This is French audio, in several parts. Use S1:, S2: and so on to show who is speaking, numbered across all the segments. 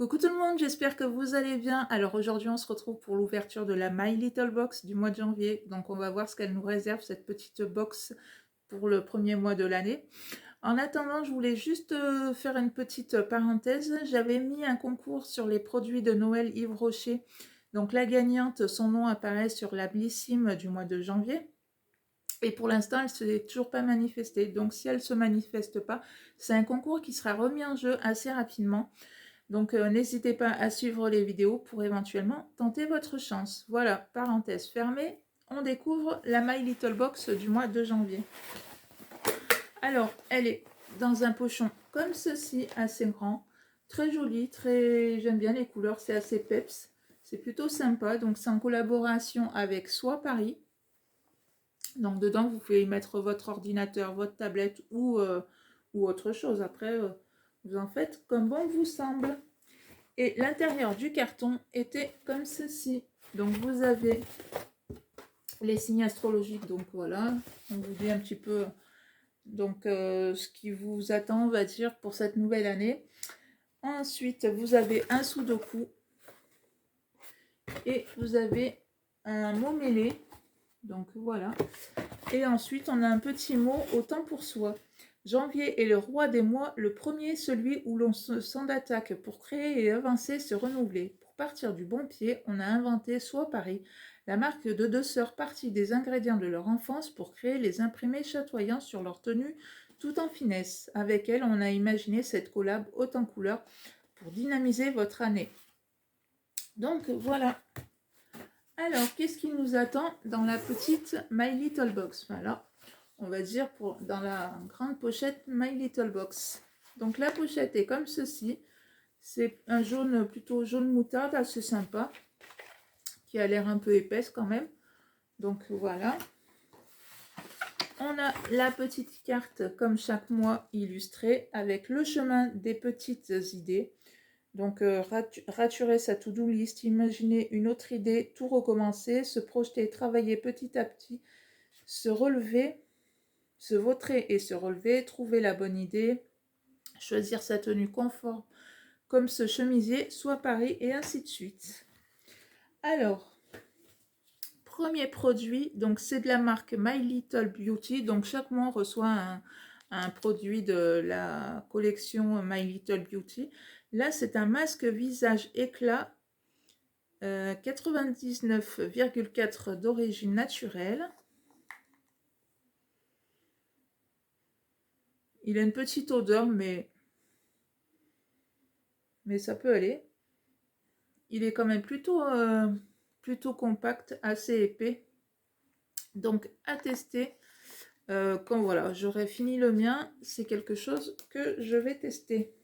S1: Coucou tout le monde, j'espère que vous allez bien. Alors aujourd'hui on se retrouve pour l'ouverture de la My Little Box du mois de janvier. Donc on va voir ce qu'elle nous réserve, cette petite box pour le premier mois de l'année. En attendant, je voulais juste faire une petite parenthèse. J'avais mis un concours sur les produits de Noël Yves Rocher. Donc la gagnante, son nom apparaît sur la Blissim du mois de janvier. Et pour l'instant, elle ne s'est toujours pas manifestée. Donc si elle ne se manifeste pas, c'est un concours qui sera remis en jeu assez rapidement. Donc n'hésitez pas à suivre les vidéos pour éventuellement tenter votre chance. Voilà, parenthèse fermée, on découvre la My Little Box du mois de janvier. Alors, elle est dans un pochon comme ceci, assez grand, très joli, très... j'aime bien les couleurs, c'est assez peps, c'est plutôt sympa. Donc c'est en collaboration avec Soit Paris. Donc dedans, vous pouvez y mettre votre ordinateur, votre tablette ou autre chose. Après, vous en faites comme bon vous semble. Et l'intérieur du carton était comme ceci. Donc vous avez les signes astrologiques. Donc voilà, on vous dit un petit peu donc ce qui vous attend, on va dire, pour cette nouvelle année. Ensuite, vous avez un sudoku et vous avez un mot mêlé. Donc voilà. Et ensuite, on a un petit mot au temps pour soi. Janvier est le roi des mois, le premier celui où l'on se sent d'attaque pour créer et avancer, se renouveler. Pour partir du bon pied, on a inventé Soit Paris, la marque de deux sœurs parties des ingrédients de leur enfance pour créer les imprimés chatoyants sur leur tenue tout en finesse. Avec elle, on a imaginé cette collab haute en couleurs pour dynamiser votre année. Donc voilà. Alors, qu'est-ce qui nous attend dans la petite My Little Box? Voilà, on va dire dans la grande pochette My Little Box. Donc la pochette est comme ceci. C'est un jaune, plutôt jaune moutarde, assez sympa, qui a l'air un peu épaisse quand même. Donc voilà. On a la petite carte, comme chaque mois, illustrée, avec le chemin des petites idées. Donc, raturer sa to-do list, imaginer une autre idée, tout recommencer, se projeter, travailler petit à petit, se relever, se vautrer et se relever, trouver la bonne idée, choisir sa tenue conforme, comme ce chemisier, soit Paris, et ainsi de suite. Alors, premier produit, donc c'est de la marque My Little Beauty. Donc, chaque mois, on reçoit un produit de la collection My Little Beauty. Là, c'est un masque visage éclat 99,4 d'origine naturelle. Il a une petite odeur, mais ça peut aller. Il est quand même plutôt compact, assez épais. Donc, à tester. Quand voilà, j'aurai fini le mien, c'est quelque chose que je vais tester.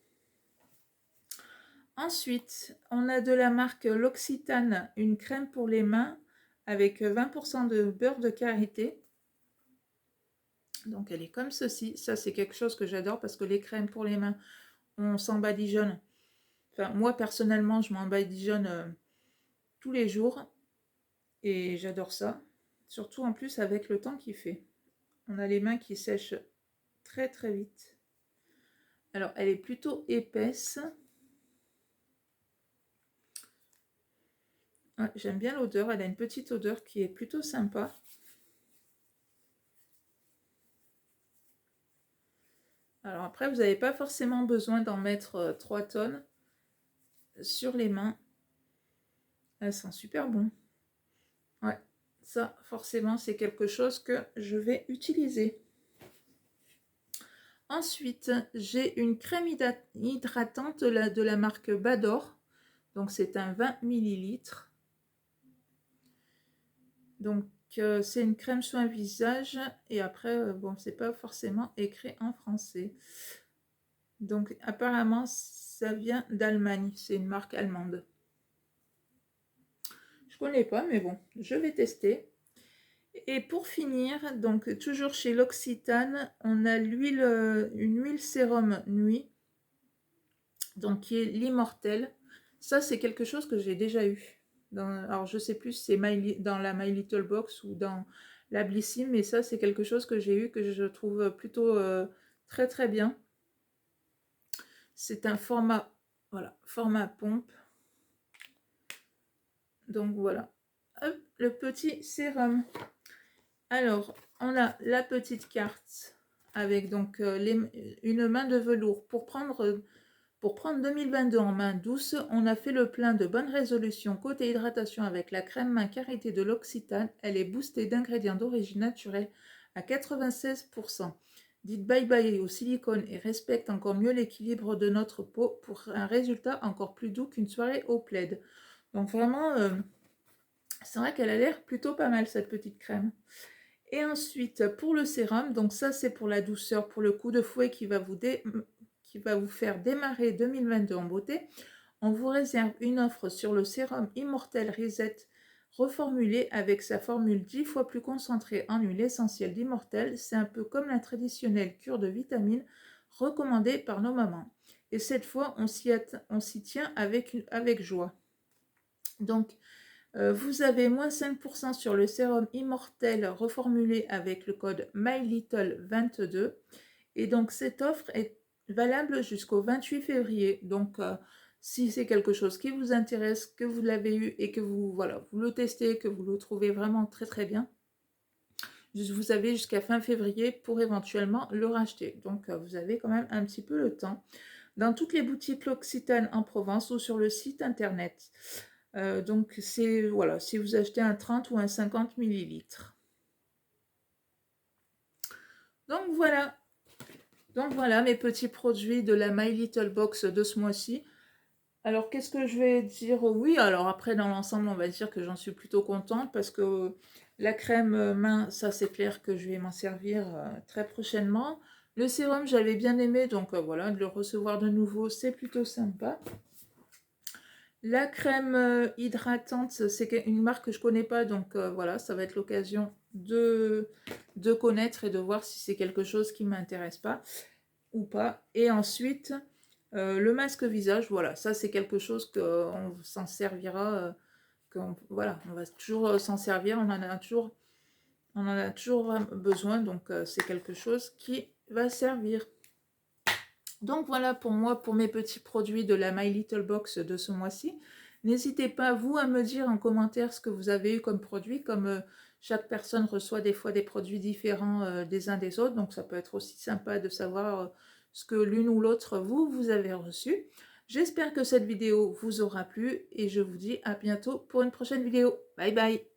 S1: Ensuite, on a de la marque L'Occitane, une crème pour les mains avec 20% de beurre de karité. Donc elle est comme ceci. Ça, c'est quelque chose que j'adore parce que les crèmes pour les mains, on s'en badigeonne. Enfin, moi, personnellement, je m'en badigeonne tous les jours. Et j'adore ça. Surtout en plus avec le temps qu'il fait. On a les mains qui sèchent très très vite. Alors, elle est plutôt épaisse. Ah, j'aime bien l'odeur. Elle a une petite odeur qui est plutôt sympa. Alors après, vous n'avez pas forcément besoin d'en mettre 3 tonnes sur les mains. Elles sont super bon. Ouais, ça forcément c'est quelque chose que je vais utiliser. Ensuite, j'ai une crème hydratante de la marque Bador. Donc c'est un 20 ml. Donc c'est une crème soin visage. Et après, bon, c'est pas forcément écrit en français. Donc apparemment, ça vient d'Allemagne. C'est une marque allemande. Je connais pas, mais bon, je vais tester. Et pour finir, donc toujours chez L'Occitane, on a une huile sérum nuit, donc qui est l'immortel. Ça, c'est quelque chose que j'ai déjà eu. Alors, je sais plus si c'est dans la My Little Box ou dans la Blissim, mais ça, c'est quelque chose que j'ai eu, que je trouve plutôt très très bien. C'est un format Voilà, format pompe. Donc voilà, hop, le petit sérum. Alors, on a la petite carte avec donc une main de velours. Pour prendre 2022 en main douce, on a fait le plein de bonne résolution côté hydratation avec la crème main Karité de l'Occitane. Elle est boostée d'ingrédients d'origine naturelle à 96%. Dites bye bye au silicone et respecte encore mieux l'équilibre de notre peau pour un résultat encore plus doux qu'une soirée au plaid. Donc vraiment, c'est vrai qu'elle a l'air plutôt pas mal cette petite crème. Et ensuite, pour le sérum, donc ça c'est pour la douceur, pour le coup de fouet qui va vous faire démarrer 2022 en beauté. On vous réserve une offre sur le sérum Immortel Reset reformulé avec sa formule 10 fois plus concentrée en huile essentielle d'Immortel. C'est un peu comme la traditionnelle cure de vitamines recommandée par nos mamans. Et cette fois, on s'y tient avec joie. Donc, vous avez moins 5% sur le sérum Immortel reformulé avec le code MyLittle22. Et donc, cette offre est valable jusqu'au 28 février. Donc, si c'est quelque chose qui vous intéresse, que vous l'avez eu et que vous le testez, que vous le trouvez vraiment très très bien, vous avez jusqu'à fin février pour éventuellement le racheter. Donc, vous avez quand même un petit peu le temps. Dans toutes les boutiques L'Occitane en Provence ou sur le site internet. Donc, c'est voilà, si vous achetez un 30 ou un 50 millilitres. Donc voilà mes petits produits de la My Little Box de ce mois-ci. Alors, qu'est-ce que je vais dire? Oui, alors après, dans l'ensemble, on va dire que j'en suis plutôt contente parce que la crème main, ça c'est clair que je vais m'en servir très prochainement. Le sérum, j'avais bien aimé, donc voilà, de le recevoir de nouveau, c'est plutôt sympa. La crème hydratante, c'est une marque que je connais pas, donc voilà, ça va être l'occasion de connaître et de voir si c'est quelque chose qui m'intéresse pas ou pas. Et ensuite, le masque visage, voilà, ça c'est quelque chose qu'on s'en servira, voilà, on va toujours s'en servir, on en a toujours besoin, donc c'est quelque chose qui va servir. Donc voilà pour moi, pour mes petits produits de la My Little Box de ce mois-ci. N'hésitez pas, vous, à me dire en commentaire ce que vous avez eu comme produit, comme chaque personne reçoit des fois des produits différents des uns des autres, donc ça peut être aussi sympa de savoir ce que l'une ou l'autre vous avez reçu. J'espère que cette vidéo vous aura plu et je vous dis à bientôt pour une prochaine vidéo. Bye bye!